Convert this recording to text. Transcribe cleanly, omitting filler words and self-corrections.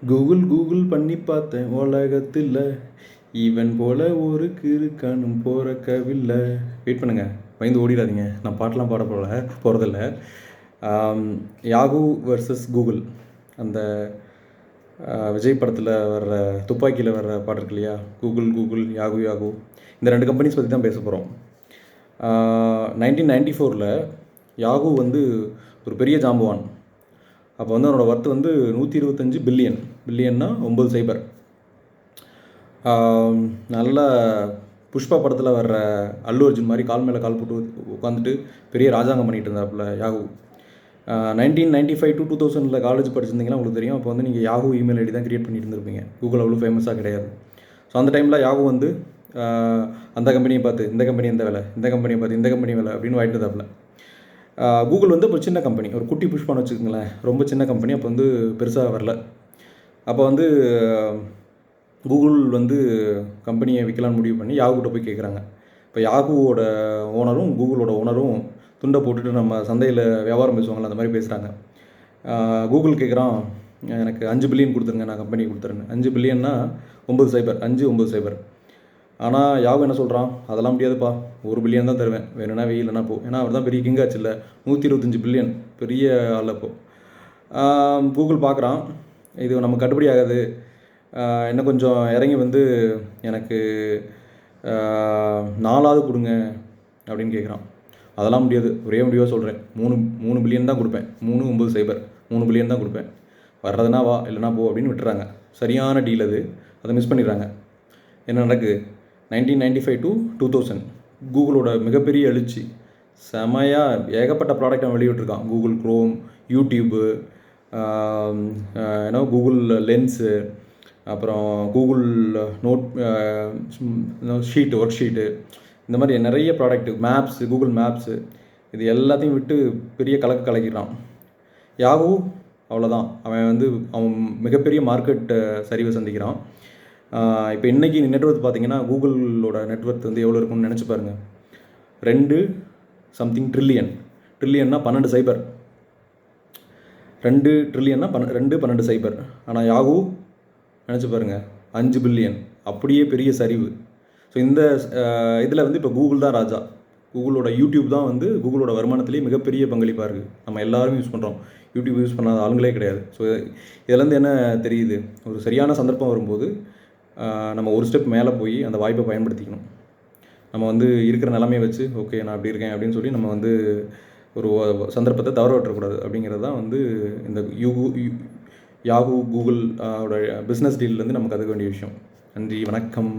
Google Google பண்ணி பார்த்தேன் உலகத்தில் ஈவன் போல ஒரு கிறுக்கானும் போறக்கவில்லை. வெயிட் பண்ணுங்க, பயந்து ஓடிடாதீங்க. நான் பாட்டெலாம் பாட போகிறதில்ல. யாகு வர்சஸ் கூகுள், அந்த விஜய் படத்தில் வர்ற துப்பாக்கியில் வர்ற பாட்டு இருக்கு இல்லையா, கூகுள் கூகுள் யாகு யாகு. இந்த ரெண்டு கம்பெனிஸ் பற்றி தான் பேச போகிறோம். 1994 யாகு வந்து ஒரு பெரிய ஜாம்பவான். அப்போ வந்து அவனோட ஒர்த்து வந்து 125 பில்லியன். பில்லியன்னா 9 சைபர். நல்ல புஷ்பா படத்தில் வர்ற அல்லு அர்ஜுன் மாதிரி கால் மேலே கால் போட்டு உட்காந்துட்டு பெரிய ராஜாங்கம் பண்ணிகிட்டு இருந்தாப்புல யாகு. 1995 to 2000 காலேஜ் படிச்சிருந்தீங்கன்னா உங்களுக்கு தெரியும். அப்போ வந்து நீங்கள் யாகு இமெயில் ஐடி தான் க்ரியேட் பண்ணிட்டு இருந்திருப்பீங்க. கூகுள் அவ்வளோ ஃபேமஸாக கிடையாது. ஸோ அந்த டைமில் யாகு வந்து அந்த கம்பெனியை பார்த்து இந்த கம்பெனி எந்த வேலை, இந்த கம்பெனியை பார்த்து இந்த கம்பெனி வேலை அப்படின்னு வாங்கிட்டு இருந்தாப்புல. கூகுள் வந்து ஒரு சின்ன கம்பெனி, ஒரு குட்டி புஷ்பான்னு வச்சுக்கோங்களேன், ரொம்ப சின்ன கம்பெனி. அப்போ வந்து பெருசாக வரல. அப்போ வந்து கூகுள் வந்து கம்பெனியை விற்கலான்னு முடிவு பண்ணி யாகுகிட்ட போய் கேட்குறாங்க. இப்போ யாகுவோட ஓனரும் கூகுளோட ஓனரும் துண்டை போட்டுட்டு நம்ம சந்தையில் வியாபாரம் பேசுவாங்கள்ல, அந்த மாதிரி பேசுகிறாங்க. கூகுள் கேட்குறான், எனக்கு 5 பில்லியன் கொடுத்துருங்க, நான் கம்பெனி கொடுத்துருங்க. 5 பில்லியன்னா 9 சைபர், 5 9 சைபர். ஆனால் யாகு என்ன சொல்கிறான், அதெல்லாம் முடியாதுப்பா, 1 பில்லியன் தான் தருவேன், வேணும்னா வெயில்னா போ. ஏன்னா அவர் தான் பெரிய கிங்காச்சு இல்லை, 125 பில்லியன், பெரிய ஆள். அப்போ கூகுள் பார்க்குறான், இது நமக்கு கட்டுப்படி ஆகாது, இன்னும் கொஞ்சம் இறங்கி வந்து எனக்கு 4 கொடுங்க அப்படின்னு கேட்குறான். அதெல்லாம் முடியாது, ஒரே முடிவாக சொல்கிறேன், 3 பில்லியன் தான் கொடுப்பேன், 3 9 சைபர், 3 பில்லியன் தான் கொடுப்பேன், வர்றதுனா வா இல்லைனா போ அப்படின்னு விட்டுறாங்க. சரியான டீல் அது, அதை மிஸ் பண்ணிடுறாங்க. என்ன நடக்குது, 1995 to 2000 கூகுளோட மிகப்பெரிய எழுச்சி. செமையாக ஏகப்பட்ட ப்ராடக்ட் அவன் வெளியிட்டிருக்கான். கூகுள் க்ரோம், யூடியூப்பு, ஏன்னா கூகுள் லென்ஸு, அப்புறம் Google note sheet, work sheet, இந்த மாதிரி நிறைய ப்ராடக்ட்டு, மேப்ஸு, கூகுள் மேப்ஸு, இது எல்லாத்தையும் விட்டு பெரிய கலக்கிறான். யாகு அவ்வளோதான், அவன் மிகப்பெரிய மார்க்கெட் சரிவை சந்திக்கிறான். இப்போ இன்றைக்கி நெட்ஒர்க் பார்த்தீங்கன்னா கூகுளோட நெட்ஒர்க் வந்து எவ்வளோ இருக்குன்னு நினச்சி பாருங்கள். 2 சம்திங் ட்ரில்லியன். ட்ரில்லியன்னா 12 சைபர். 2 ட்ரில்லியன்னா 12 சைபர். ஆனால் யாகு நினச்சி பாருங்கள், 5 பில்லியன். அப்படியே பெரிய சரிவு. ஸோ இந்த இதில் வந்து இப்போ கூகுள் தான் ராஜா. கூகுளோட யூடியூப் தான் வந்து கூகுளோட வருமானத்திலேயே மிகப்பெரிய பங்களிப்பாக இருக்குது. நம்ம எல்லாரும் யூஸ் பண்ணுறோம், யூடியூப் யூஸ் பண்ணாத ஆளுங்களே கிடையாது. ஸோ இதுலேருந்து என்ன தெரியுது, ஒரு சரியான சந்தர்ப்பம் வரும்போது நம்ம ஒரு ஸ்டெப் மேலே போய் அந்த வாய்ப்பை பயன்படுத்திக்கணும். நம்ம வந்து இருக்கிற நிலைமையை வச்சு ஓகே நான் அப்படி இருக்கேன் அப்படின்னு சொல்லி நம்ம வந்து ஒரு சந்தர்ப்பத்தை தவற விட்டுறக்கூடாது. அப்படிங்கிறது தான் வந்து இந்த யாகு கூகுள் பிஸ்னஸ் டீல்லேருந்து நமக்கு கற்றுக்க வேண்டிய விஷயம். நன்றி, வணக்கம்.